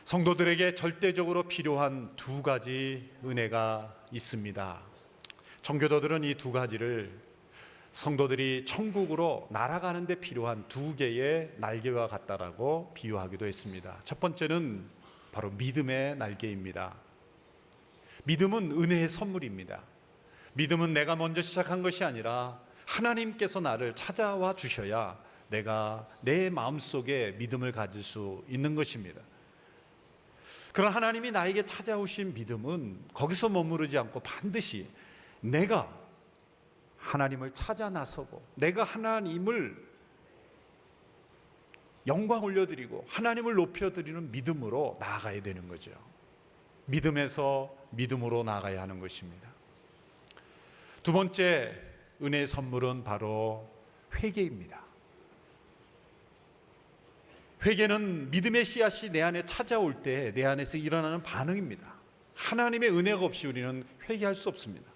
성도들에게 절대적으로 필요한 두 가지 은혜가 있습니다. 청교도들은 이 두 가지를 성도들이 천국으로 날아가는 데 필요한 두 개의 날개와 같다라고 비유하기도 했습니다. 첫 번째는 바로 믿음의 날개입니다. 믿음은 은혜의 선물입니다. 믿음은 내가 먼저 시작한 것이 아니라 하나님께서 나를 찾아와 주셔야 내가 내 마음속에 믿음을 가질 수 있는 것입니다. 그런 하나님이 나에게 찾아오신 믿음은 거기서 머무르지 않고 반드시 내가 하나님을 찾아 나서고 내가 하나님을 영광 올려드리고 하나님을 높여드리는 믿음으로 나아가야 되는 거죠. 믿음에서 믿음으로 나아가야 하는 것입니다. 두 번째 은혜의 선물은 바로 회개입니다. 회개는 믿음의 씨앗이 내 안에 찾아올 때 내 안에서 일어나는 반응입니다. 하나님의 은혜가 없이 우리는 회개할 수 없습니다.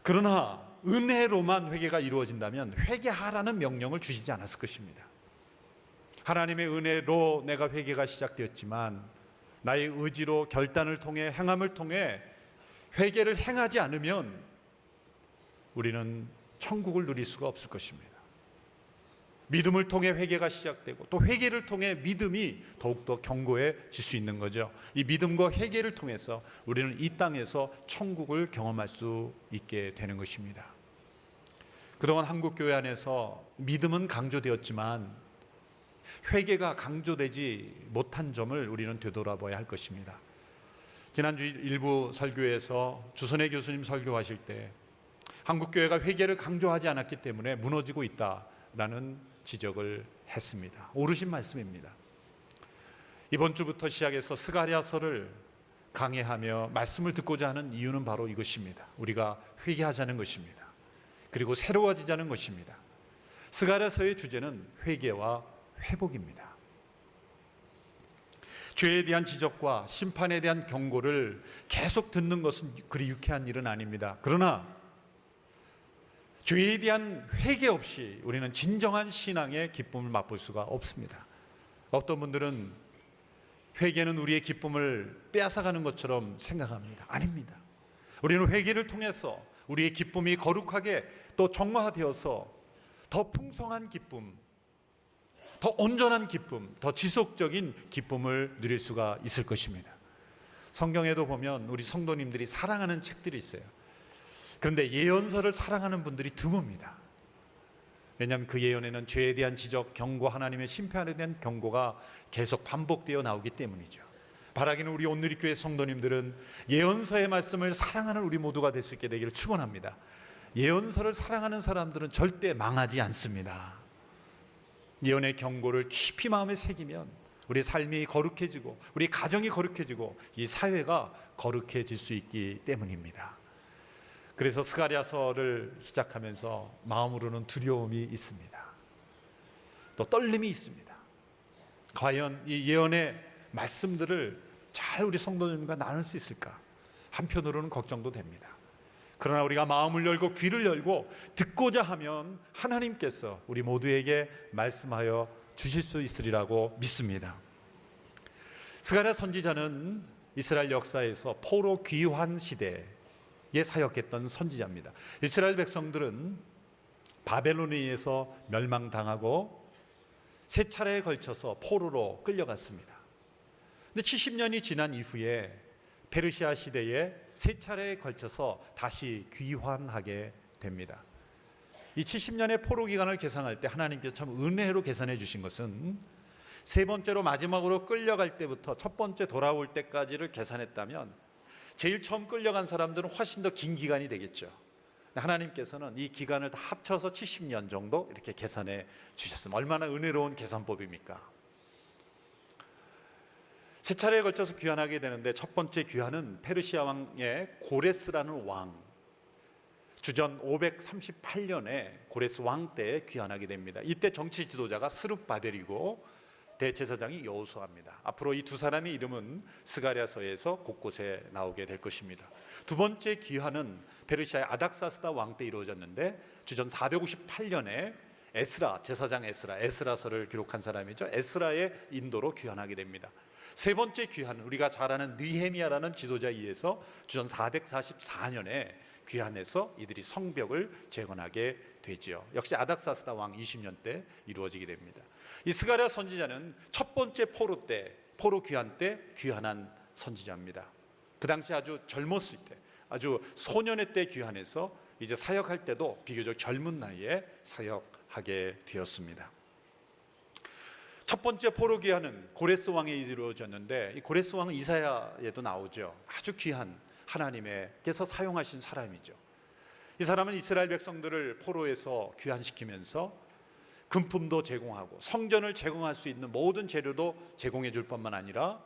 그러나 은혜로만 회개가 이루어진다면 회개하라는 명령을 주시지 않았을 것입니다. 하나님의 은혜로 내가 회개가 시작되었지만 나의 의지로 결단을 통해 행함을 통해 회개를 행하지 않으면 우리는 천국을 누릴 수가 없을 것입니다. 믿음을 통해 회개가 시작되고 또 회개를 통해 믿음이 더욱더 견고해질 수 있는 거죠. 이 믿음과 회개를 통해서 우리는 이 땅에서 천국을 경험할 수 있게 되는 것입니다. 그동안 한국교회 안에서 믿음은 강조되었지만 회개가 강조되지 못한 점을 우리는 되돌아봐야 할 것입니다. 지난주 일부 설교에서 주선혜 교수님 설교하실 때 한국교회가 회개를 강조하지 않았기 때문에 무너지고 있다라는 지적을 했습니다. 옳으신 말씀입니다. 이번 주부터 시작해서 스가랴서를 강해하며 말씀을 듣고자 하는 이유는 바로 이것입니다. 우리가 회개하자는 것입니다. 그리고 새로워지자는 것입니다. 스가랴서의 주제는 회개와 회복입니다. 죄에 대한 지적과 심판에 대한 경고를 계속 듣는 것은 그리 유쾌한 일은 아닙니다. 그러나 죄에 대한 회개 없이 우리는 진정한 신앙의 기쁨을 맛볼 수가 없습니다. 어떤 분들은 회개는 우리의 기쁨을 빼앗아가는 것처럼 생각합니다. 아닙니다. 우리는 회개를 통해서 우리의 기쁨이 거룩하게 또 정화되어서 더 풍성한 기쁨, 더 온전한 기쁨, 더 지속적인 기쁨을 누릴 수가 있을 것입니다. 성경에도 보면 우리 성도님들이 사랑하는 책들이 있어요. 그런데 예언서를 사랑하는 분들이 드뭅니다. 왜냐하면 그 예언에는 죄에 대한 지적, 경고, 하나님의 심판에 대한 경고가 계속 반복되어 나오기 때문이죠. 바라기는 우리 온누리교회 성도님들은 예언서의 말씀을 사랑하는 우리 모두가 될 수 있게 되기를 축원합니다. 예언서를 사랑하는 사람들은 절대 망하지 않습니다. 예언의 경고를 깊이 마음에 새기면 우리 삶이 거룩해지고 우리 가정이 거룩해지고 이 사회가 거룩해질 수 있기 때문입니다. 그래서 스가랴서를 시작하면서 마음으로는 두려움이 있습니다. 또 떨림이 있습니다. 과연 이 예언의 말씀들을 잘 우리 성도님과 나눌 수 있을까? 한편으로는 걱정도 됩니다. 그러나 우리가 마음을 열고 귀를 열고 듣고자 하면 하나님께서 우리 모두에게 말씀하여 주실 수 있으리라고 믿습니다. 스가랴 선지자는 이스라엘 역사에서 포로 귀환 시대에 사역했던 선지자입니다. 이스라엘 백성들은 바벨론에 의해서 멸망당하고 세 차례에 걸쳐서 포로로 끌려갔습니다. 근데 70년이 지난 이후에 페르시아 시대에 세 차례에 걸쳐서 다시 귀환하게 됩니다. 이 70년의 포로 기간을 계산할 때 하나님께서 참 은혜로 계산해 주신 것은 세 번째로 마지막으로 끌려갈 때부터 첫 번째 돌아올 때까지를 계산했다면 제일 처음 끌려간 사람들은 훨씬 더 긴 기간이 되겠죠. 하나님께서는 이 기간을 다 합쳐서 70년 정도 이렇게 계산해 주셨습니다. 얼마나 은혜로운 계산법입니까? 세 차례에 걸쳐서 귀환하게 되는데, 첫 번째 귀환은 페르시아 왕의 고레스라는 왕, 주전 538년에 고레스 왕 때에 귀환하게 됩니다. 이때 정치 지도자가 스룹바벨이고 대제사장이 여호수아입니다. 앞으로 이 두 사람의 이름은 스가랴서에서 곳곳에 나오게 될 것입니다. 두 번째 귀환은 페르시아의 아닥사스다 왕 때 이루어졌는데, 주전 458년에 에스라, 제사장 에스라서를 기록한 사람이죠. 에스라의 인도로 귀환하게 됩니다. 세 번째 귀환은 우리가 잘 아는 느헤미야라는 지도자에 의해서 주전 444년에 귀환해서 이들이 성벽을 재건하게 되지요. 역시 아닥사스다 왕 20년 때 이루어지게 됩니다. 이 스가랴 선지자는 첫 번째 포로 귀환 때 귀환한 선지자입니다. 그 당시 아주 젊었을 때, 아주 소년의 때 귀환해서 이제 사역할 때도 비교적 젊은 나이에 사역하게 되었습니다. 첫 번째 포로 귀환은 고레스 왕에 이루어졌는데, 이 고레스 왕은 이사야에도 나오죠. 아주 귀한 하나님께서 사용하신 사람이죠. 이 사람은 이스라엘 백성들을 포로에서 귀환시키면서 금품도 제공하고 성전을 제공할 수 있는 모든 재료도 제공해 줄 뿐만 아니라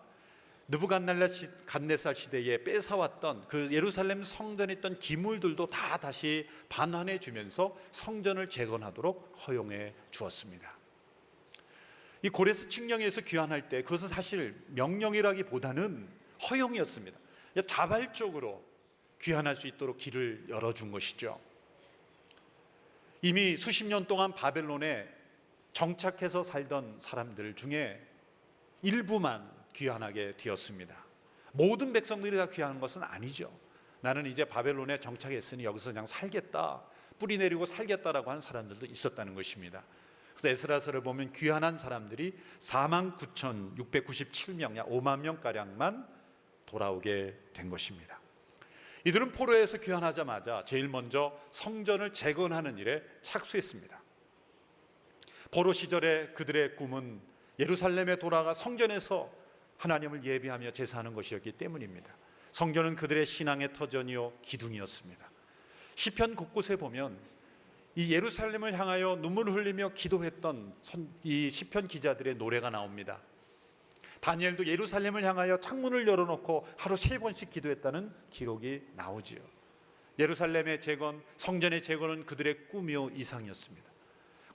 느부갓네살 시대에 뺏어왔던 그 예루살렘 성전에 있던 기물들도 다 다시 반환해 주면서 성전을 재건하도록 허용해 주었습니다. 이 고레스 칙령에서 귀환할 때 그것은 사실 명령이라기보다는 허용이었습니다. 자발적으로 귀환할 수 있도록 길을 열어준 것이죠. 이미 수십 년 동안 바벨론에 정착해서 살던 사람들 중에 일부만 귀환하게 되었습니다. 모든 백성들이 다 귀환한 것은 아니죠. 나는 이제 바벨론에 정착했으니 여기서 그냥 살겠다, 뿌리 내리고 살겠다라고 하는 사람들도 있었다는 것입니다. 그래서 에스라서를 보면 귀환한 사람들이 49,697명, 약 5만 명가량만 돌아오게 된 것입니다. 이들은 포로에서 귀환하자마자 제일 먼저 성전을 재건하는 일에 착수했습니다. 포로 시절에 그들의 꿈은 예루살렘에 돌아가 성전에서 하나님을 예배하며 제사하는 것이었기 때문입니다. 성전은 그들의 신앙의 터전이요 기둥이었습니다. 시편 곳곳에 보면 이 예루살렘을 향하여 눈물을 흘리며 기도했던 이 시편 기자들의 노래가 나옵니다. 다니엘도 예루살렘을 향하여 창문을 열어놓고 하루 3번씩 기도했다는 기록이 나오지요. 예루살렘의 재건, 성전의 재건은 그들의 꿈이요 이상이었습니다.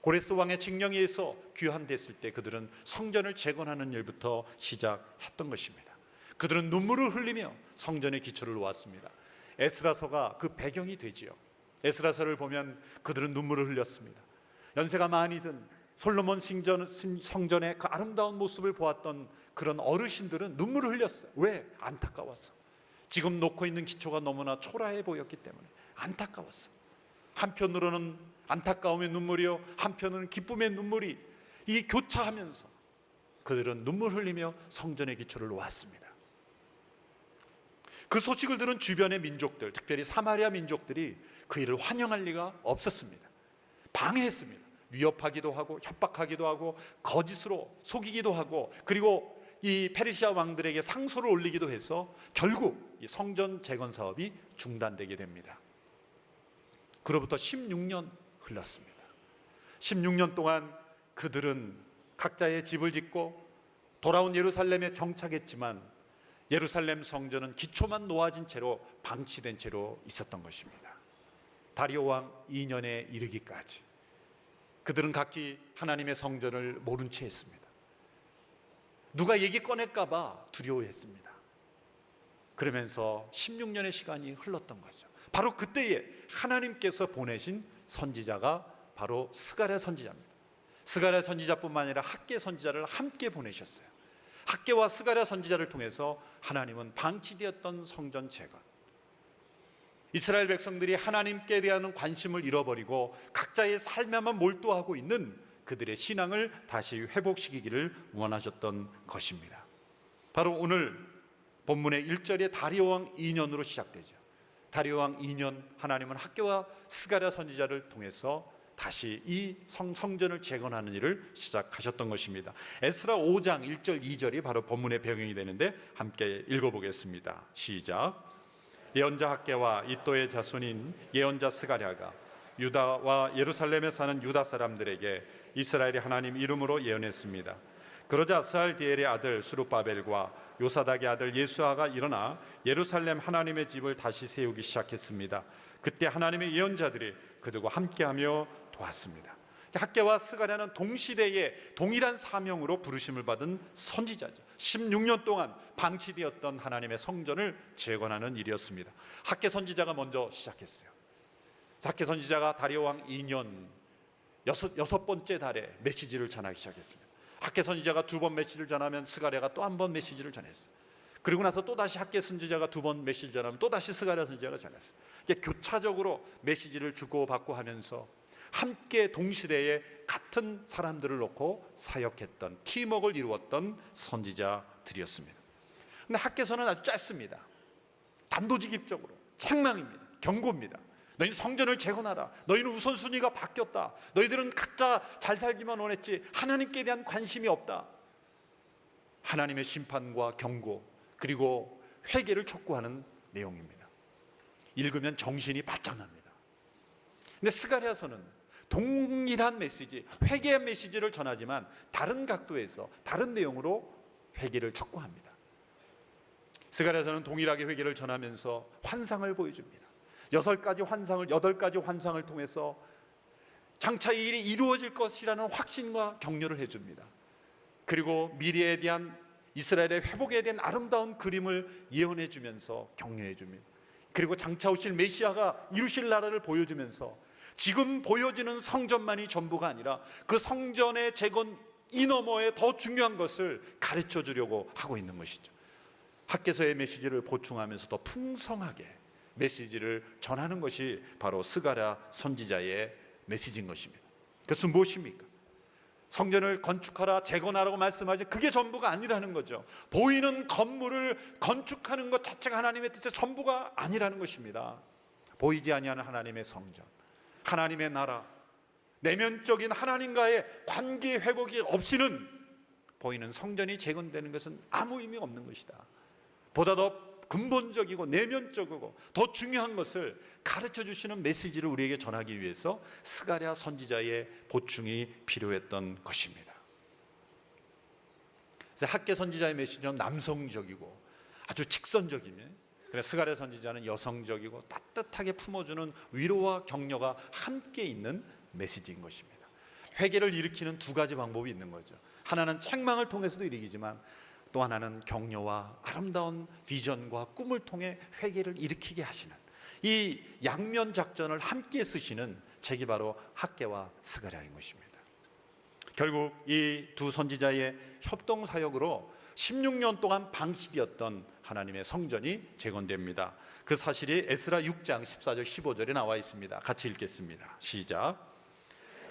고레스 왕의 칙령에 의해서 귀환됐을 때 그들은 성전을 재건하는 일부터 시작했던 것입니다. 그들은 눈물을 흘리며 성전의 기초를 놓았습니다. 에스라서가 그 배경이 되지요. 에스라서를 보면 그들은 눈물을 흘렸습니다. 연세가 많이 든 솔로몬 성전의 그 아름다운 모습을 보았던 그런 어르신들은 눈물을 흘렸어요. 왜? 안타까웠어. 지금 놓고 있는 기초가 너무나 초라해 보였기 때문에 안타까웠어. 한편으로는 안타까움의 눈물이요, 한편으로는 기쁨의 눈물이 이 교차하면서 그들은 눈물 흘리며 성전의 기초를 놓았습니다. 그 소식을 들은 주변의 민족들, 특별히 사마리아 민족들이 그 일을 환영할 리가 없었습니다. 방해했습니다. 위협하기도 하고 협박하기도 하고 거짓으로 속이기도 하고, 그리고 이 페르시아 왕들에게 상소를 올리기도 해서 결국 이 성전 재건 사업이 중단되게 됩니다. 그로부터 16년 흘렀습니다. 16년 동안 그들은 각자의 집을 짓고 돌아온 예루살렘에 정착했지만 예루살렘 성전은 기초만 놓아진 채로 방치된 채로 있었던 것입니다. 다리오 왕 2년에 이르기까지 그들은 각기 하나님의 성전을 모른 채 했습니다. 누가 얘기 꺼낼까 봐 두려워했습니다. 그러면서 16년의 시간이 흘렀던 거죠. 바로 그때에 하나님께서 보내신 선지자가 바로 스가랴 선지자입니다. 스가랴 선지자뿐만 아니라 학개 선지자를 함께 보내셨어요. 학개와 스가랴 선지자를 통해서 하나님은 방치되었던 성전 재건, 이스라엘 백성들이 하나님께 대한 관심을 잃어버리고 각자의 삶에만 몰두하고 있는 그들의 신앙을 다시 회복시키기를 원하셨던 것입니다. 바로 오늘 본문의 1절에 다리오 왕 2년으로 시작되죠. 다리오 왕 2년, 하나님은 학개와 스가랴 선지자를 통해서 다시 이 성전을 재건하는 일을 시작하셨던 것입니다. 에스라 5장 1절 2절이 바로 본문의 배경이 되는데 함께 읽어보겠습니다. 시작. 예언자 학개와 이또의 자손인 예언자 스가랴가 유다와 예루살렘에 사는 유다 사람들에게 이스라엘의 하나님 이름으로 예언했습니다. 그러자 스알디엘의 아들 수룹바벨과 요사닥의 아들 예수아가 일어나 예루살렘 하나님의 집을 다시 세우기 시작했습니다. 그때 하나님의 예언자들이 그들과 함께하며 도왔습니다. 학개와 스가랴는 동시대에 동일한 사명으로 부르심을 받은 선지자죠. 16년 동안 방치되었던 하나님의 성전을 재건하는 일이었습니다. 학개 선지자가 먼저 시작했어요. 학개 선지자가 다리오 왕 2년 여섯 번째 달에 메시지를 전하기 시작했습니다. 학개 선지자가 2번 메시지를 전하면 스가랴가 또 한 번 메시지를 전했어요. 그리고 나서 또 다시 학개 선지자가 2번 메시지를 전하면 또 다시 스가랴 선지자가 전했어요. 이게 교차적으로 메시지를 주고받고 하면서 함께 동시대에 같은 사람들을 놓고 사역했던, 팀워크를 이루었던 선지자들이었습니다. 근데 학개서는 아주 짧습니다. 단도직입적으로 책망입니다. 경고입니다. 너희는 성전을 재건하라. 너희는 우선순위가 바뀌었다. 너희들은 각자 잘 살기만 원했지 하나님께 대한 관심이 없다. 하나님의 심판과 경고 그리고 회개를 촉구하는 내용입니다. 읽으면 정신이 바짝 납니다. 근데 스가랴서는 동일한 메시지, 회개의 메시지를 전하지만 다른 각도에서 다른 내용으로 회개를 촉구합니다. 스가랴서는 동일하게 회개를 전하면서 환상을 보여줍니다. 8가지 환상을 통해서 장차 이 일이 이루어질 것이라는 확신과 격려를 해줍니다. 그리고 미래에 대한 이스라엘의 회복에 대한 아름다운 그림을 예언해 주면서 격려해 줍니다. 그리고 장차 오실 메시아가 이루실 나라를 보여주면서 지금 보여지는 성전만이 전부가 아니라 그 성전의 재건 이 너머에 더 중요한 것을 가르쳐 주려고 하고 있는 것이죠. 학개서의 메시지를 보충하면서 더 풍성하게 메시지를 전하는 것이 바로 스가랴 선지자의 메시지인 것입니다. 그것은 무엇입니까? 성전을 건축하라, 재건하라고 말씀하지 그게 전부가 아니라는 거죠. 보이는 건물을 건축하는 것 자체가 하나님의 뜻의 전부가 아니라는 것입니다. 보이지 아니하는 하나님의 성전, 하나님의 나라, 내면적인 하나님과의 관계 회복이 없이는 보이는 성전이 재건되는 것은 아무 의미 없는 것이다. 보다 더 근본적이고 내면적이고 더 중요한 것을 가르쳐 주시는 메시지를 우리에게 전하기 위해서 스가랴 선지자의 보충이 필요했던 것입니다. 그래서 학개 선지자의 메시지는 남성적이고 아주 직선적이며, 그래서 스가랴 선지자는 여성적이고 따뜻하게 품어주는 위로와 격려가 함께 있는 메시지인 것입니다. 회개를 일으키는 2가지 방법이 있는 거죠. 하나는 책망을 통해서도 일으키지만 또 하나는 격려와 아름다운 비전과 꿈을 통해 회개를 일으키게 하시는 이 양면 작전을 함께 쓰시는 책이 바로 학개와 스가랴인 것입니다. 결국 이 2 선지자의 협동 사역으로 16년 동안 방치되었던 하나님의 성전이 재건됩니다. 그 사실이 에스라 6장 14절 15절에 나와 있습니다. 같이 읽겠습니다. 시작.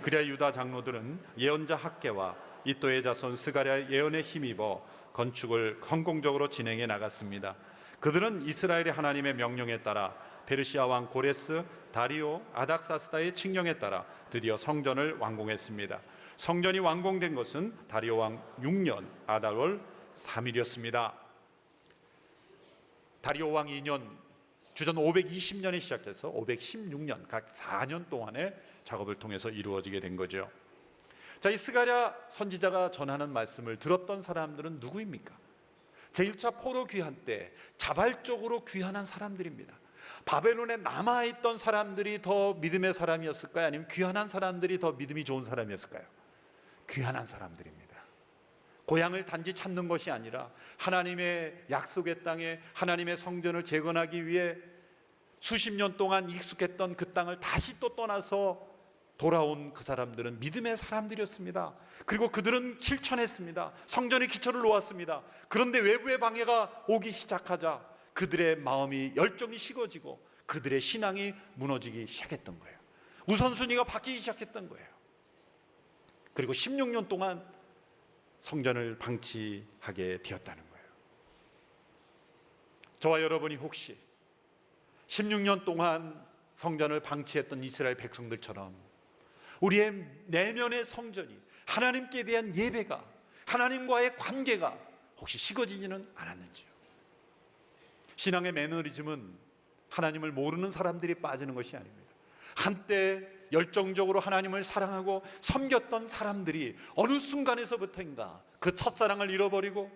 그리하 유다 장로들은 예언자 학개와 이또의 자손 스가랴의 예언에 힘입어 건축을 성공적으로 진행해 나갔습니다. 그들은 이스라엘의 하나님의 명령에 따라 페르시아 왕 고레스, 다리오, 아닥사스다의 칙령에 따라 드디어 성전을 완공했습니다. 성전이 완공된 것은 다리오 왕 6년 아달월 3일이었습니다. 다리오 왕 2년 주전 520년에 시작해서 516년 각 4년 동안의 작업을 통해서 이루어지게 된 거죠. 자, 이 스가랴 선지자가 전하는 말씀을 들었던 사람들은 누구입니까? 제1차 포로 귀환 때 자발적으로 귀환한 사람들입니다. 바벨론에 남아있던 사람들이 더 믿음의 사람이었을까요? 아니면 귀환한 사람들이 더 믿음이 좋은 사람이었을까요? 귀환한 사람들입니다. 고향을 단지 찾는 것이 아니라 하나님의 약속의 땅에 하나님의 성전을 재건하기 위해 수십 년 동안 익숙했던 그 땅을 다시 또 떠나서 돌아온 그 사람들은 믿음의 사람들이었습니다. 그리고 그들은 실천했습니다. 성전의 기초를 놓았습니다. 그런데 외부의 방해가 오기 시작하자 그들의 마음이 열정이 식어지고 그들의 신앙이 무너지기 시작했던 거예요. 우선순위가 바뀌기 시작했던 거예요. 그리고 16년 동안 성전을 방치하게 되었다는 거예요. 저와 여러분이 혹시 16년 동안 성전을 방치했던 이스라엘 백성들처럼 우리의 내면의 성전이, 하나님께 대한 예배가, 하나님과의 관계가 혹시 식어지지는 않았는지요? 신앙의 매너리즘은 하나님을 모르는 사람들이 빠지는 것이 아닙니다. 한때 열정적으로 하나님을 사랑하고 섬겼던 사람들이 어느 순간에서부터인가 그 첫사랑을 잃어버리고,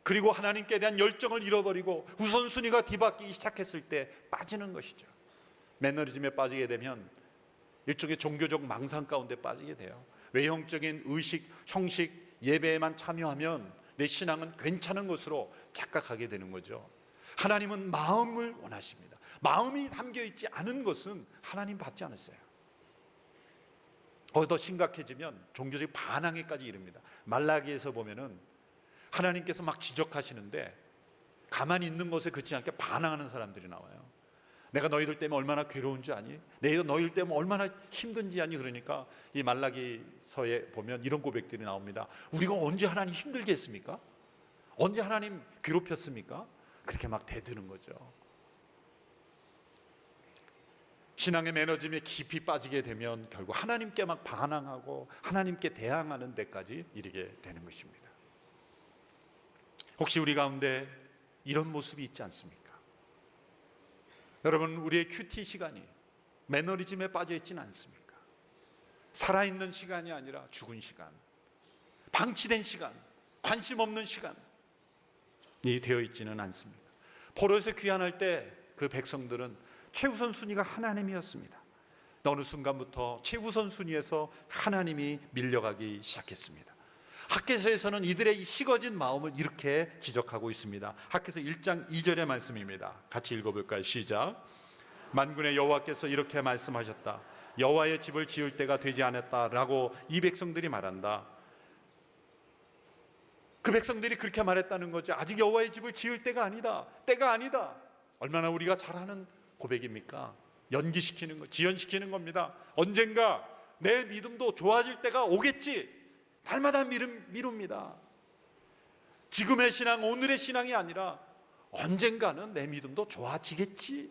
그리고 하나님께 대한 열정을 잃어버리고 우선순위가 뒤바뀌기 시작했을 때 빠지는 것이죠. 매너리즘에 빠지게 되면 일종의 종교적 망상 가운데 빠지게 돼요. 외형적인 의식, 형식, 예배에만 참여하면 내 신앙은 괜찮은 것으로 착각하게 되는 거죠. 하나님은 마음을 원하십니다. 마음이 담겨있지 않은 것은 하나님 받지 않았어요. 더 심각해지면 종교적 반항에까지 이릅니다. 말라기에서 보면은 하나님께서 막 지적하시는데 가만히 있는 것에 그치지 않게 반항하는 사람들이 나와요. 내가 너희들 때문에 얼마나 괴로운지 아니? 내가 너희들 때문에 얼마나 힘든지 아니? 그러니까 이 말라기서에 보면 이런 고백들이 나옵니다. 우리가 언제 하나님 힘들게 했습니까? 언제 하나님 괴롭혔습니까? 그렇게 막 대드는 거죠. 신앙의 매너즘에 깊이 빠지게 되면 결국 하나님께 막 반항하고 하나님께 대항하는 데까지 이르게 되는 것입니다. 혹시 우리 가운데 이런 모습이 있지 않습니까? 여러분, 우리의 큐티 시간이 매너리즘에 빠져 있지는 않습니까? 살아있는 시간이 아니라 죽은 시간, 방치된 시간, 관심 없는 시간이 되어 있지는 않습니다. 포로에서 귀환할 때 그 백성들은 최우선 순위가 하나님이었습니다. 어느 순간부터 최우선 순위에서 하나님이 밀려가기 시작했습니다. 학개서에서는 이들의 식어진 마음을 이렇게 지적하고 있습니다. 학개서 1장 2절의 말씀입니다. 같이 읽어볼까요? 시작. 만군의 여호와께서 이렇게 말씀하셨다. 여호와의 집을 지을 때가 되지 않았다라고 이 백성들이 말한다. 그 백성들이 그렇게 말했다는 거죠. 아직 여호와의 집을 지을 때가 아니다. 때가 아니다. 얼마나 우리가 잘 아는 고백입니까? 연기시키는 거, 지연시키는 겁니다. 언젠가 내 믿음도 좋아질 때가 오겠지. 날마다 미룹니다. 지금의 신앙, 오늘의 신앙이 아니라 언젠가는 내 믿음도 좋아지겠지.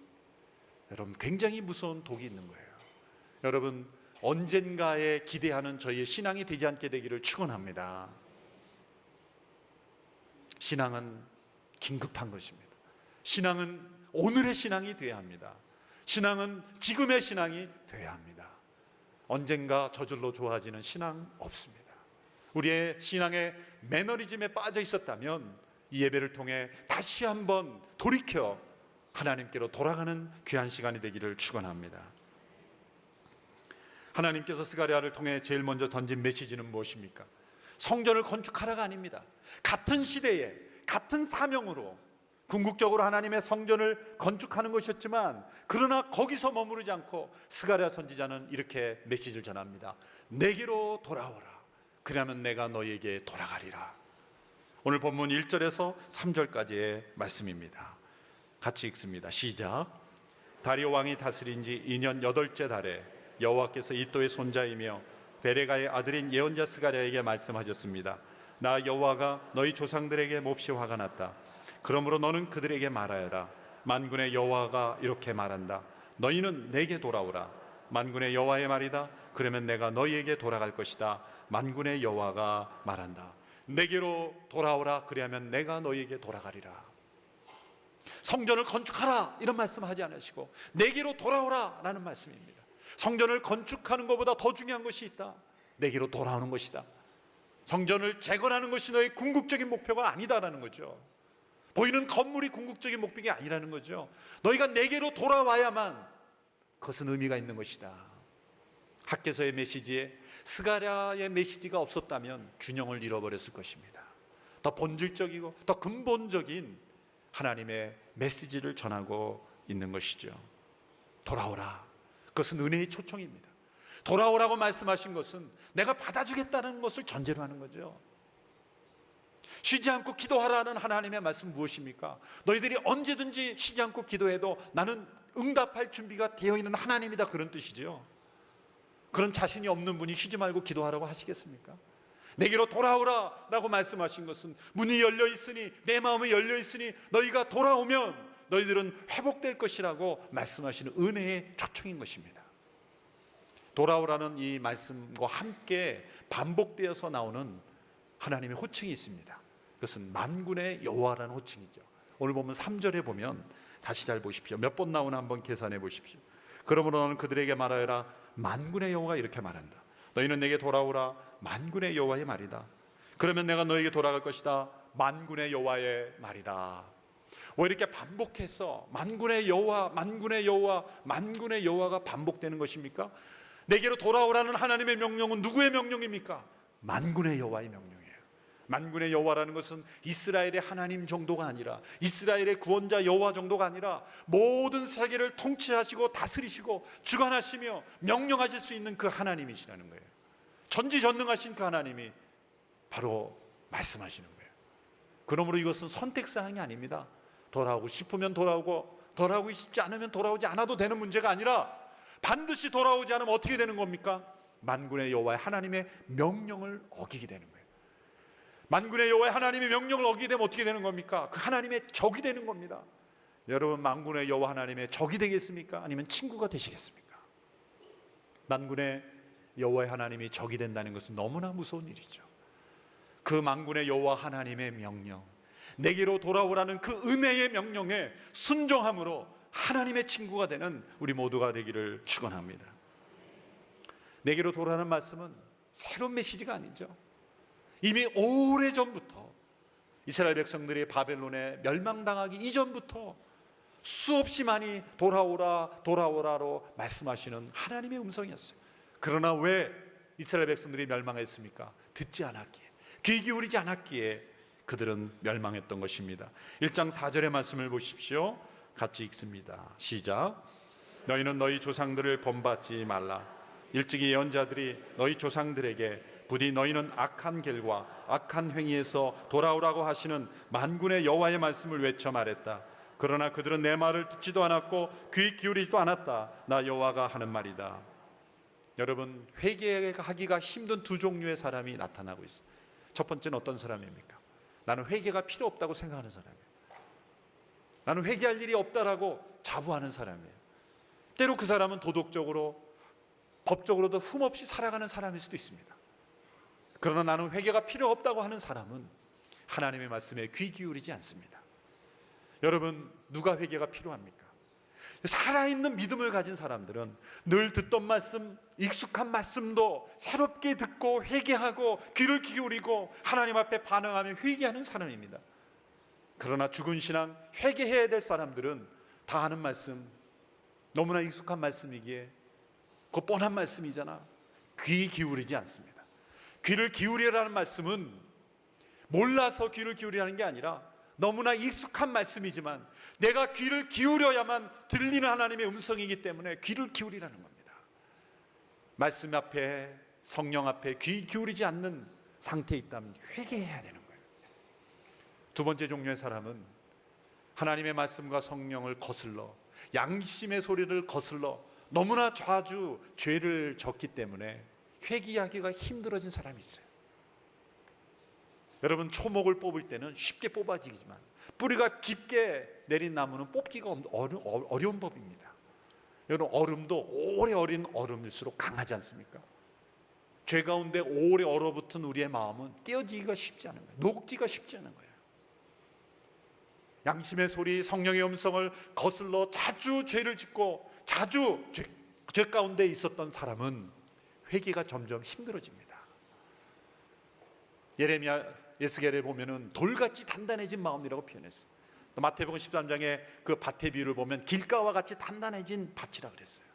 여러분, 굉장히 무서운 독이 있는 거예요. 여러분, 언젠가에 기대하는 저희의 신앙이 되지 않게 되기를 축원합니다. 신앙은 긴급한 것입니다. 신앙은 오늘의 신앙이 되어야 합니다. 신앙은 지금의 신앙이 되어야 합니다. 언젠가 저절로 좋아지는 신앙 없습니다. 우리의 신앙의 매너리즘에 빠져 있었다면 이 예배를 통해 다시 한번 돌이켜 하나님께로 돌아가는 귀한 시간이 되기를 축원합니다. 하나님께서 스가랴를 통해 제일 먼저 던진 메시지는 무엇입니까? 성전을 건축하라가 아닙니다. 같은 시대에 같은 사명으로 궁극적으로 하나님의 성전을 건축하는 것이었지만, 그러나 거기서 머무르지 않고 스가랴 선지자는 이렇게 메시지를 전합니다. 내게로 돌아오라. 그러면 내가 너에게 돌아가리라. 오늘 본문 1절에서 3절까지의 말씀입니다. 같이 읽습니다. 시작. 다리오 왕이 다스린 지 2년 8째 달에 여호와께서 이또의 손자이며 베레가의 아들인 예언자 스가랴에게 말씀하셨습니다. 나 여호와가 너희 조상들에게 몹시 화가 났다. 그러므로 너는 그들에게 말하여라. 만군의 여호와가 이렇게 말한다. 너희는 내게 돌아오라. 만군의 여호와의 말이다. 그러면 내가 너희에게 돌아갈 것이다. 만군의 여호와가 말한다. 내게로 돌아오라. 그리하면 내가 너희에게 돌아가리라. 성전을 건축하라 이런 말씀하지 않으시고 내게로 돌아오라 라는 말씀입니다. 성전을 건축하는 것보다 더 중요한 것이 있다. 내게로 돌아오는 것이다. 성전을 재건하는 것이 너의 궁극적인 목표가 아니다라는 거죠. 보이는 건물이 궁극적인 목표가 아니라는 거죠. 너희가 내게로 돌아와야만 그것은 의미가 있는 것이다. 학개서의 메시지에 스가랴의 메시지가 없었다면 균형을 잃어버렸을 것입니다. 더 본질적이고 더 근본적인 하나님의 메시지를 전하고 있는 것이죠. 돌아오라. 그것은 은혜의 초청입니다. 돌아오라고 말씀하신 것은 내가 받아주겠다는 것을 전제로 하는 거죠. 쉬지 않고 기도하라는 하나님의 말씀 무엇입니까? 너희들이 언제든지 쉬지 않고 기도해도 나는 응답할 준비가 되어 있는 하나님이다, 그런 뜻이죠. 그런 자신이 없는 분이 쉬지 말고 기도하라고 하시겠습니까? 내게로 돌아오라 라고 말씀하신 것은 문이 열려 있으니, 내 마음이 열려 있으니 너희가 돌아오면 너희들은 회복될 것이라고 말씀하시는 은혜의 초청인 것입니다. 돌아오라는 이 말씀과 함께 반복되어서 나오는 하나님의 호칭이 있습니다. 그것은 만군의 여호와라는 호칭이죠. 오늘 보면 3절에 보면 다시 잘 보십시오. 몇 번 나오나 한번 계산해 보십시오. 그러므로 너는 그들에게 말하여라. 만군의 여호와가 이렇게 말한다. 너희는 내게 돌아오라. 만군의 여호와의 말이다. 그러면 내가 너에게 돌아갈 것이다. 만군의 여호와의 말이다. 왜 이렇게 반복해서 만군의 여호와, 만군의 여호와, 만군의 여호와가 반복되는 것입니까? 내게로 돌아오라는 하나님의 명령은 누구의 명령입니까? 만군의 여호와의 명령이에요. 만군의 여호와라는 것은 이스라엘의 하나님 정도가 아니라, 이스라엘의 구원자 여호와 정도가 아니라 모든 세계를 통치하시고 다스리시고 주관하시며 명령하실 수 있는 그 하나님이시라는 거예요. 전지전능하신 그 하나님이 바로 말씀하시는 거예요. 그러므로 이것은 선택사항이 아닙니다. 돌아오고 싶으면 돌아오고, 돌아오고 싶지 않으면 돌아오지 않아도 되는 문제가 아니라, 반드시 돌아오지 않으면 어떻게 되는 겁니까? 만군의 여호와의 하나님의 명령을 어기게 되는 거예요. 만군의 여호와의 하나님의 명령을 어기게 되면 어떻게 되는 겁니까? 그 하나님의 적이 되는 겁니다. 여러분, 만군의 여호와 하나님의 적이 되겠습니까? 아니면 친구가 되시겠습니까? 만군의 여호와의 하나님이 적이 된다는 것은 너무나 무서운 일이죠. 그 만군의 여호와 하나님의 명령, 내게로 돌아오라는 그 은혜의 명령에 순종함으로 하나님의 친구가 되는 우리 모두가 되기를 축원합니다. 내게로 돌아오라는 말씀은 새로운 메시지가 아니죠. 이미 오래전부터 이스라엘 백성들이 바벨론에 멸망당하기 이전부터 수없이 많이 돌아오라 돌아오라로 말씀하시는 하나님의 음성이었어요. 그러나 왜 이스라엘 백성들이 멸망했습니까? 듣지 않았기에, 귀 기울이지 않았기에 그들은 멸망했던 것입니다. 1장 4절의 말씀을 보십시오. 같이 읽습니다. 시작. 너희는 너희 조상들을 본받지 말라. 일찍이 예언자들이 너희 조상들에게 부디 너희는 악한 길과 악한 행위에서 돌아오라고 하시는 만군의 여호와의 말씀을 외쳐 말했다. 그러나 그들은 내 말을 듣지도 않았고 귀 기울이지도 않았다. 나 여호와가 하는 말이다. 여러분, 회개하기가 힘든 두 종류의 사람이 나타나고 있어요. 첫 번째는 어떤 사람입니까? 나는 회개가 필요 없다고 생각하는 사람이에요. 나는 회개할 일이 없다라고 자부하는 사람이에요. 때로 그 사람은 도덕적으로, 법적으로도 흠없이 살아가는 사람일 수도 있습니다. 그러나 나는 회개가 필요 없다고 하는 사람은 하나님의 말씀에 귀 기울이지 않습니다. 여러분, 누가 회개가 필요합니까? 살아있는 믿음을 가진 사람들은 늘 듣던 말씀, 익숙한 말씀도 새롭게 듣고 회개하고 귀를 기울이고 하나님 앞에 반응하며 회개하는 사람입니다. 그러나 죽은 신앙, 회개해야 될 사람들은 다 아는 말씀, 너무나 익숙한 말씀이기에 그 뻔한 말씀이잖아, 귀 기울이지 않습니다. 귀를 기울이라는 말씀은 몰라서 귀를 기울이라는 게 아니라 너무나 익숙한 말씀이지만 내가 귀를 기울여야만 들리는 하나님의 음성이기 때문에 귀를 기울이라는 겁니다. 말씀 앞에, 성령 앞에 귀 기울이지 않는 상태에 있다면 회개해야 되는 거예요. 두 번째 종류의 사람은 하나님의 말씀과 성령을 거슬러, 양심의 소리를 거슬러 너무나 자주 죄를 졌기 때문에 회개하기가 힘들어진 사람이 있어요. 여러분, 초목을 뽑을 때는 쉽게 뽑아지지만 뿌리가 깊게 내린 나무는 뽑기가 어려운 법입니다. 여러분, 얼음도 오래 어린 얼음일수록 강하지 않습니까? 죄 가운데 오래 얼어붙은 우리의 마음은 떼어지기가 쉽지 않은 거예요. 녹지가 쉽지 않은 거예요. 양심의 소리, 성령의 음성을 거슬러 자주 죄를 짓고 자주 죄 가운데 있었던 사람은 회개가 점점 힘들어집니다. 예레미야 에스겔에 보면은 돌같이 단단해진 마음이라고 표현했어요. 또 마태복음 13장에 그 밭의 비유를 보면 길가와 같이 단단해진 밭이라 그랬어요.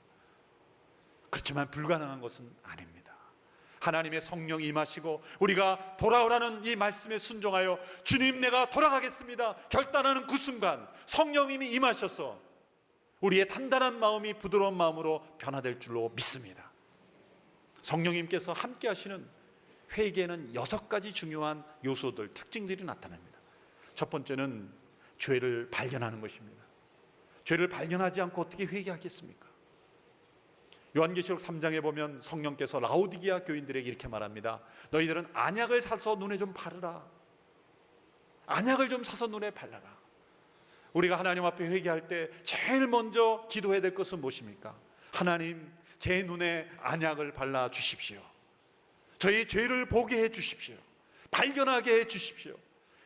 그렇지만 불가능한 것은 아닙니다. 하나님의 성령이 임하시고 우리가 돌아오라는 이 말씀에 순종하여 주님, 내가 돌아가겠습니다 결단하는 그 순간 성령님이 임하셔서 우리의 단단한 마음이 부드러운 마음으로 변화될 줄로 믿습니다. 성령님께서 함께 하시는 회개에는 6가지 중요한 요소들, 특징들이 나타납니다. 첫 번째는 죄를 발견하는 것입니다. 죄를 발견하지 않고 어떻게 회개하겠습니까? 요한계시록 3장에 보면 성령께서 라오디게아 교인들에게 이렇게 말합니다. 너희들은 안약을 사서 눈에 좀 바르라. 안약을 좀 사서 눈에 발라라. 우리가 하나님 앞에 회개할 때 제일 먼저 기도해야 될 것은 무엇입니까? 하나님, 제 눈에 안약을 발라 주십시오. 저희 죄를 보게 해 주십시오. 발견하게 해 주십시오.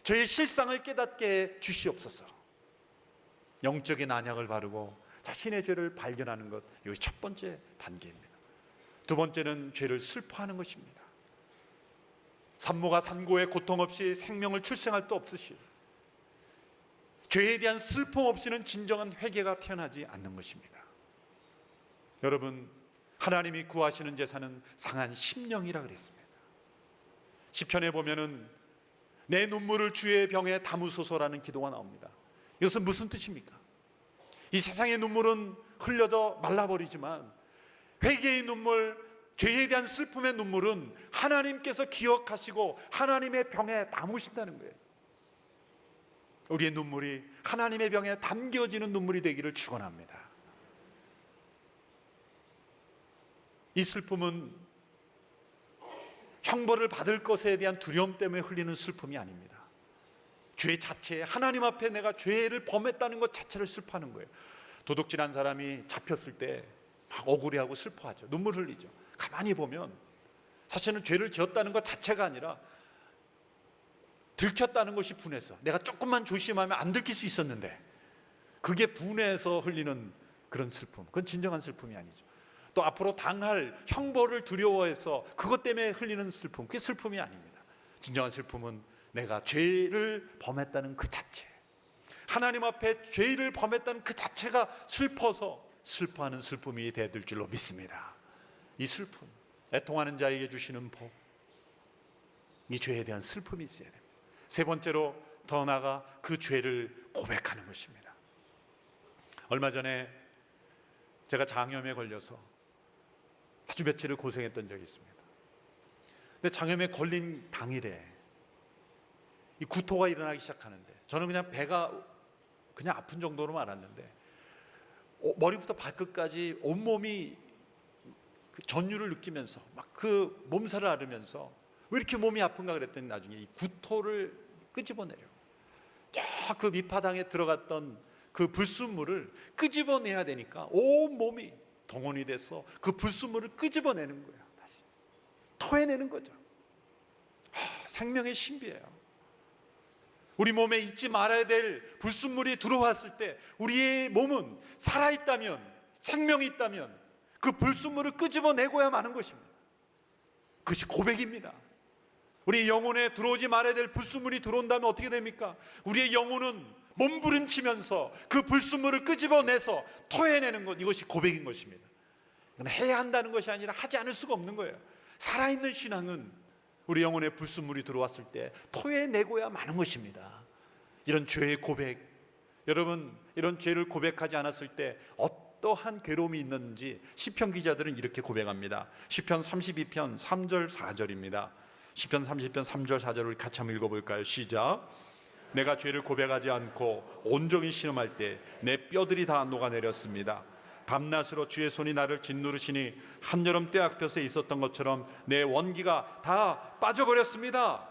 저희 실상을 깨닫게 해 주시옵소서. 영적인 안약을 바르고 자신의 죄를 발견하는 것, 이것이 첫 번째 단계입니다. 두 번째는 죄를 슬퍼하는 것입니다. 산모가 산고에 고통 없이 생명을 출생할 수 없으시, 죄에 대한 슬픔 없이는 진정한 회개가 태어나지 않는 것입니다. 여러분, 하나님이 구하시는 제사는 상한 심령이라 그랬습니다. 시편에 보면은 내 눈물을 주의 병에 담으소서라는 기도가 나옵니다. 이것은 무슨 뜻입니까? 이 세상의 눈물은 흘려져 말라버리지만 회개의 눈물, 죄에 대한 슬픔의 눈물은 하나님께서 기억하시고 하나님의 병에 담으신다는 거예요. 우리의 눈물이 하나님의 병에 담겨지는 눈물이 되기를 축원합니다. 이 슬픔은 형벌을 받을 것에 대한 두려움 때문에 흘리는 슬픔이 아닙니다. 죄 자체에, 하나님 앞에 내가 죄를 범했다는 것 자체를 슬퍼하는 거예요. 도둑질한 사람이 잡혔을 때 막 억울해하고 슬퍼하죠. 눈물 흘리죠. 가만히 보면 사실은 죄를 지었다는 것 자체가 아니라 들켰다는 것이 분해서, 내가 조금만 조심하면 안 들킬 수 있었는데 그게 분해해서 흘리는 그런 슬픔, 그건 진정한 슬픔이 아니죠. 또 앞으로 당할 형벌을 두려워해서 그것 때문에 흘리는 슬픔, 그게 슬픔이 아닙니다. 진정한 슬픔은 내가 죄를 범했다는 그 자체, 하나님 앞에 죄를 범했다는 그 자체가 슬퍼서 슬퍼하는 슬픔이 되어들 줄로 믿습니다. 이 슬픔, 애통하는 자에게 주시는 복, 이 죄에 대한 슬픔이 있어야 됩니다. 세 번째로 더 나아가 그 죄를 고백하는 것입니다. 얼마 전에 제가 장염에 걸려서 아주 며칠을 고생했던 적이 있습니다. 근데 장염에 걸린 당일에 이 구토가 일어나기 시작하는데, 저는 그냥 배가 그냥 아픈 정도로 알았는데 머리부터 발끝까지 온몸이 그 전율을 느끼면서 막 그 몸살을 앓으면서 왜 이렇게 몸이 아픈가 그랬더니 나중에 이 구토를 끄집어내려 그 밑바닥에 들어갔던 그 불순물을 끄집어내야 되니까 온 몸이 동원이 돼서 그 불순물을 끄집어내는 거예요. 다시 토해내는 거죠. 생명의 신비예요. 우리 몸에 잊지 말아야 될 불순물이 들어왔을 때 우리의 몸은 살아있다면, 생명이 있다면 그 불순물을 끄집어내고야 마는 것입니다. 그것이 고백입니다. 우리 영혼에 들어오지 말아야 될 불순물이 들어온다면 어떻게 됩니까? 우리의 영혼은 몸부림치면서 그 불순물을 끄집어내서 토해내는 것, 이것이 고백인 것입니다. 이건 해야 한다는 것이 아니라 하지 않을 수가 없는 거예요. 살아있는 신앙은 우리 영혼에 불순물이 들어왔을 때 토해내고야 마는 것입니다. 이런 죄의 고백, 여러분, 이런 죄를 고백하지 않았을 때 어떠한 괴로움이 있는지 시편 기자들은 이렇게 고백합니다. 시편 32편 3절 4절입니다. 시편 30편 3절 4절을 같이 한번 읽어볼까요? 시작. 내가 죄를 고백하지 않고 온종일 신음할 때 내 뼈들이 다 녹아내렸습니다. 밤낮으로 주의 손이 나를 짓누르시니 한여름 떼약볕에 있었던 것처럼 내 원기가 다 빠져버렸습니다.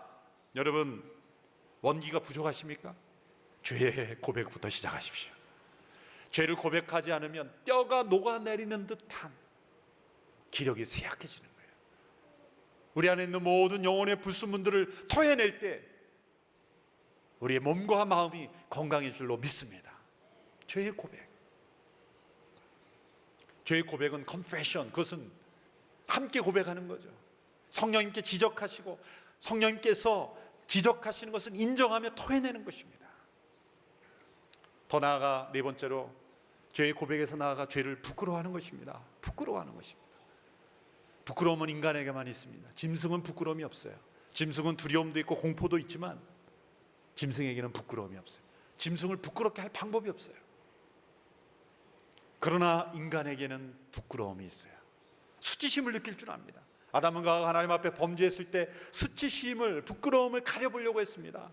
여러분, 원기가 부족하십니까? 죄의 고백부터 시작하십시오. 죄를 고백하지 않으면 뼈가 녹아내리는 듯한 기력이 쇠약해지는 거예요. 우리 안에 있는 모든 영혼의 불순물들을 토해낼 때 우리의 몸과 마음이 건강해질 줄로 믿습니다. 죄의 고백, 죄의 고백은 confession, 그것은 함께 고백하는 거죠. 성령님께 지적하시고 성령님께서 지적하시는 것을 인정하며 토해내는 것입니다. 더 나아가 네 번째로 죄의 고백에서 나아가 죄를 부끄러워하는 것입니다. 부끄러워하는 것입니다. 부끄러움은 인간에게만 있습니다. 짐승은 부끄러움이 없어요. 짐승은 두려움도 있고 공포도 있지만 짐승에게는 부끄러움이 없어요. 짐승을 부끄럽게 할 방법이 없어요. 그러나 인간에게는 부끄러움이 있어요. 수치심을 느낄 줄 압니다. 아담과 하와가 하나님 앞에 범죄했을 때 수치심을, 부끄러움을 가려보려고 했습니다.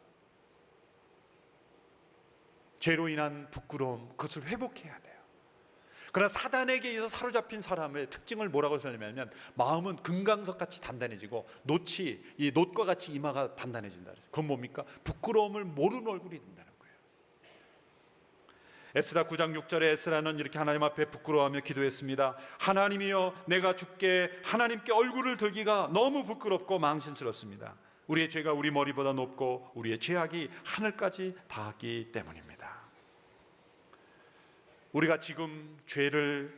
죄로 인한 부끄러움, 그것을 회복해야 돼요. 그러나 사단에게 의해서 사로잡힌 사람의 특징을 뭐라고 설명하냐면 마음은 금강석같이 단단해지고 이 놋과 같이 이마가 단단해진다. 그건 뭡니까? 부끄러움을 모르는 얼굴이 된다는 거예요. 에스라 9장 6절에 에스라는 이렇게 하나님 앞에 부끄러워하며 기도했습니다. 하나님이여, 내가 주께 하나님께 얼굴을 들기가 너무 부끄럽고 망신스럽습니다. 우리의 죄가 우리 머리보다 높고 우리의 죄악이 하늘까지 닿았기 때문입니다. 우리가 지금 죄를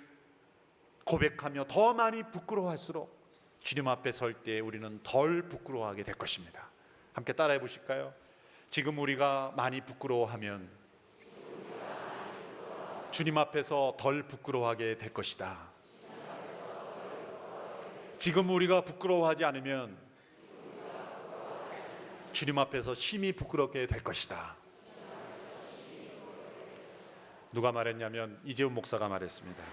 고백하며 더 많이 부끄러워할수록 주님 앞에 설 때 우리는 덜 부끄러워하게 될 것입니다. 함께 따라해 보실까요? 지금 우리가 많이 부끄러워하면 주님 앞에서 덜 부끄러워하게 될 것이다. 지금 우리가 부끄러워하지 않으면 주님 앞에서 심히 부끄럽게 될 것이다. 누가 말했냐면 이재훈 목사가 말했습니다.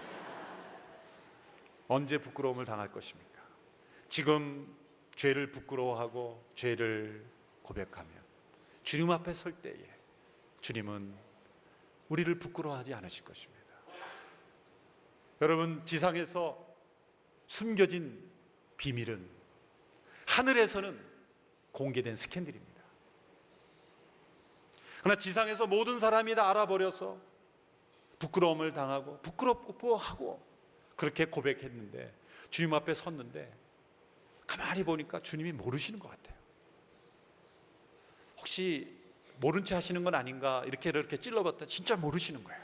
언제 부끄러움을 당할 것입니까? 지금 죄를 부끄러워하고 죄를 고백하며 주님 앞에 설 때에 주님은 우리를 부끄러워하지 않으실 것입니다. 여러분, 지상에서 숨겨진 비밀은 하늘에서는 공개된 스캔들입니다. 그러나 지상에서 모든 사람이 다 알아버려서 부끄러움을 당하고 부끄럽고 그렇게 고백했는데 주님 앞에 섰는데 가만히 보니까 주님이 모르시는 것 같아요. 혹시 모른 채 하시는 건 아닌가 이렇게 찔러봤더니 진짜 모르시는 거예요.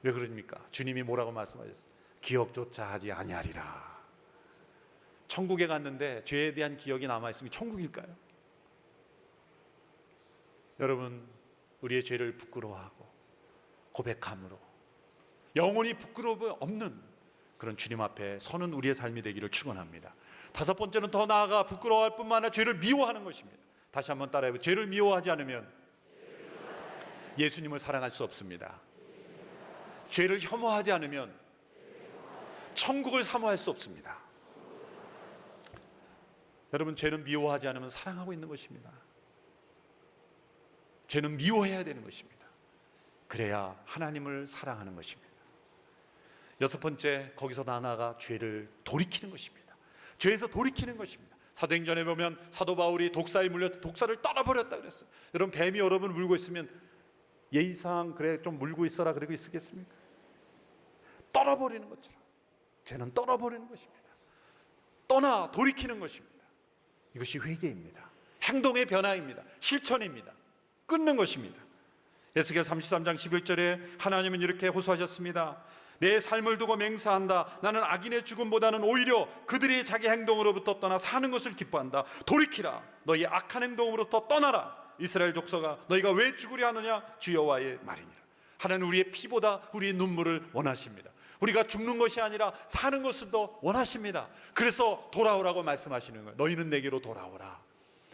왜 그러십니까? 주님이 뭐라고 말씀하셨어요? 기억조차 하지 아니하리라. 천국에 갔는데 죄에 대한 기억이 남아있으면 천국일까요? 여러분, 우리의 죄를 부끄러워하고 고백함으로 영원히 부끄러움 없는 그런 주님 앞에 서는 우리의 삶이 되기를 축원합니다. 다섯 번째는 더 나아가 부끄러워할 뿐만 아니라 죄를 미워하는 것입니다. 다시 한번 따라해보세요. 죄를 미워하지 않으면 예수님을 사랑할 수 없습니다. 죄를 혐오하지 않으면 천국을 사모할 수 없습니다. 여러분, 죄는 미워하지 않으면 사랑하고 있는 것입니다. 죄는 미워해야 되는 것입니다. 그래야 하나님을 사랑하는 것입니다. 여섯 번째, 거기서 나아가 죄를 돌이키는 것입니다. 죄에서 돌이키는 것입니다. 사도행전에 보면 사도 바울이 독사에 물려 독사를 떠나버렸다 그랬어요. 여러분, 뱀이 여러분을 물고 있으면 예의상 그래 좀 물고 있어라 그러고 있겠습니까? 떠나버리는 것처럼 죄는 떠나버리는 것입니다. 돌이키는 것입니다. 이것이 회개입니다. 행동의 변화입니다. 실천입니다. 끊는 것입니다. 에스겔 33장 11절에 하나님은 이렇게 호소하셨습니다. 내 삶을 두고 맹세한다. 나는 악인의 죽음보다는 오히려 그들이 자기 행동으로부터 떠나 사는 것을 기뻐한다. 돌이키라. 너희 악한 행동으로부터 떠나라. 이스라엘 족속아, 너희가 왜 죽으려 하느냐? 주 여호와의 말이니라. 하나님 우리의 피보다 우리의 눈물을 원하십니다. 우리가 죽는 것이 아니라 사는 것을 더 원하십니다. 그래서 돌아오라고 말씀하시는 거예요. 너희는 내게로 돌아오라.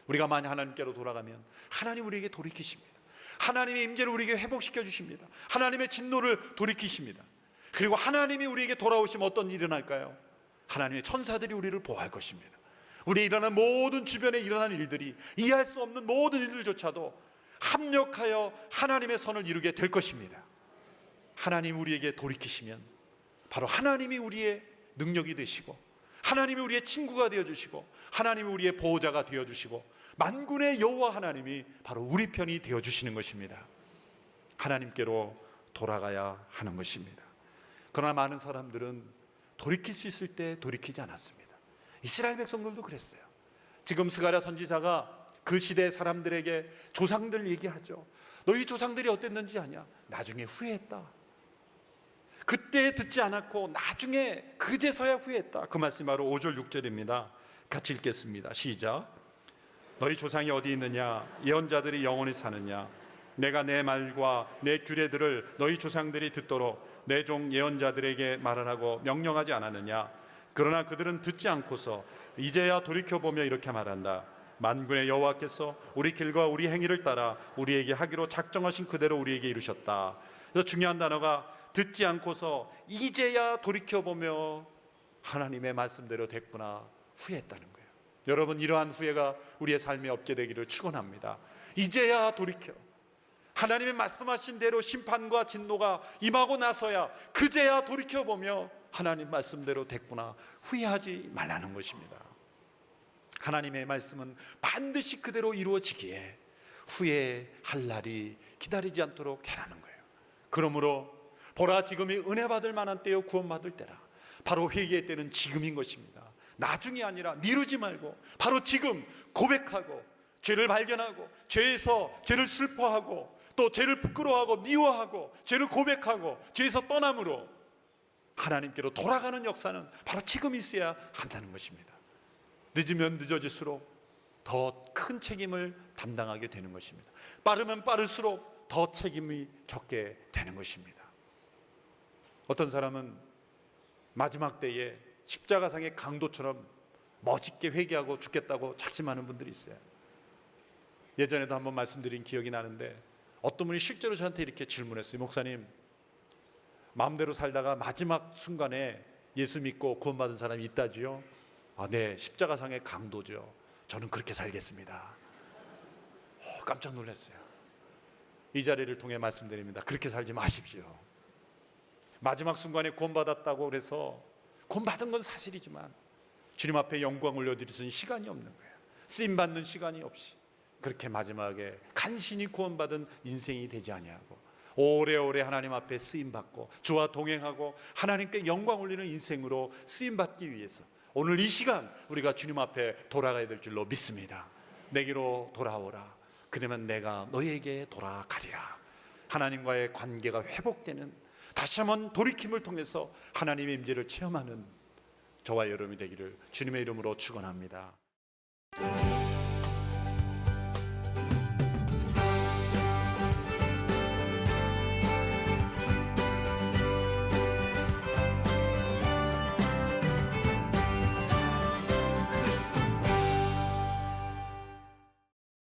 우리가 만약 하나님께로 돌아가면 하나님 우리에게 돌이키십니다. 하나님의 임재를 우리에게 회복시켜 주십니다. 하나님의 진노를 돌이키십니다. 그리고 하나님이 우리에게 돌아오시면 어떤 일이 일어날까요? 하나님의 천사들이 우리를 보호할 것입니다. 우리에 일어나는 모든 주변에 일어나는 일들이 이해할 수 없는 모든 일들조차도 합력하여 하나님의 선을 이루게 될 것입니다. 하나님 우리에게 돌이키시면 바로 하나님이 우리의 능력이 되시고 하나님이 우리의 친구가 되어주시고 하나님이 우리의 보호자가 되어주시고 만군의 여호와 하나님이 바로 우리 편이 되어주시는 것입니다. 하나님께로 돌아가야 하는 것입니다. 그러나 많은 사람들은 돌이킬 수 있을 때 돌이키지 않았습니다. 이스라엘 백성들도 그랬어요. 지금 스가랴 선지자가 그 시대 사람들에게 조상들 얘기하죠. 너희 조상들이 어땠는지 아냐? 나중에 후회했다. 그때 듣지 않았고 나중에 그제서야 후회했다. 그 말씀이 바로 5절 6절입니다. 같이 읽겠습니다. 시작. 너희 조상이 어디 있느냐? 예언자들이 영원히 사느냐? 내가 내 말과 내 규례들을 너희 조상들이 듣도록 내 종 예언자들에게 말하라고 명령하지 않았느냐? 그러나 그들은 듣지 않고서 이제야 돌이켜보며 이렇게 말한다. 만군의 여호와께서 우리 길과 우리 행위를 따라 우리에게 하기로 작정하신 그대로 우리에게 이루셨다. 그래서 중요한 단어가 듣지 않고서 이제야 돌이켜보며 하나님의 말씀대로 됐구나 후회했다는 거예요. 여러분, 이러한 후회가 우리의 삶에 없게 되기를 축원합니다. 이제야 돌이켜 하나님의 말씀하신 대로 심판과 진노가 임하고 나서야 그제야 돌이켜보며 하나님 말씀대로 됐구나 후회하지 말라는 것입니다. 하나님의 말씀은 반드시 그대로 이루어지기에 후회할 날이 기다리지 않도록 해라는 거예요. 그러므로 보라, 지금이 은혜 받을 만한 때요 구원받을 때라. 바로 회개의 때는 지금인 것입니다. 나중이 아니라 미루지 말고 바로 지금 고백하고 죄를 발견하고 죄에서 죄를 슬퍼하고 또 죄를 부끄러워하고 미워하고 죄를 고백하고 죄에서 떠남으로 하나님께로 돌아가는 역사는 바로 지금 있어야 한다는 것입니다. 늦으면 늦어질수록 더 큰 책임을 담당하게 되는 것입니다. 빠르면 빠를수록 더 책임이 적게 되는 것입니다. 어떤 사람은 마지막 때에 십자가상의 강도처럼 멋있게 회개하고 죽겠다고 작심하는 분들이 있어요. 예전에도 한번 말씀드린 기억이 나는데 어떤 분이 실제로 저한테 이렇게 질문했어요. 목사님, 마음대로 살다가 마지막 순간에 예수 믿고 구원받은 사람이 있다지요? 아, 네, 십자가상의 강도죠. 저는 그렇게 살겠습니다. 깜짝 놀랐어요. 이 자리를 통해 말씀드립니다. 그렇게 살지 마십시오. 마지막 순간에 구원받았다고 그래서 구원받은 건 사실이지만 주님 앞에 영광 올려드릴 수 있는 시간이 없는 거예요. 쓰임받는 시간이 없이 그렇게 마지막에 간신히 구원받은 인생이 되지 아니하고 오래오래 하나님 앞에 쓰임받고 주와 동행하고 하나님께 영광 올리는 인생으로 쓰임받기 위해서 오늘 이 시간 우리가 주님 앞에 돌아가야 될 줄로 믿습니다. 내게로 돌아오라. 그러면 내가 너희에게 돌아가리라. 하나님과의 관계가 회복되는, 다시 한번 돌이킴을 통해서 하나님의 임재를 체험하는 저와 여러분이 되기를 주님의 이름으로 축원합니다.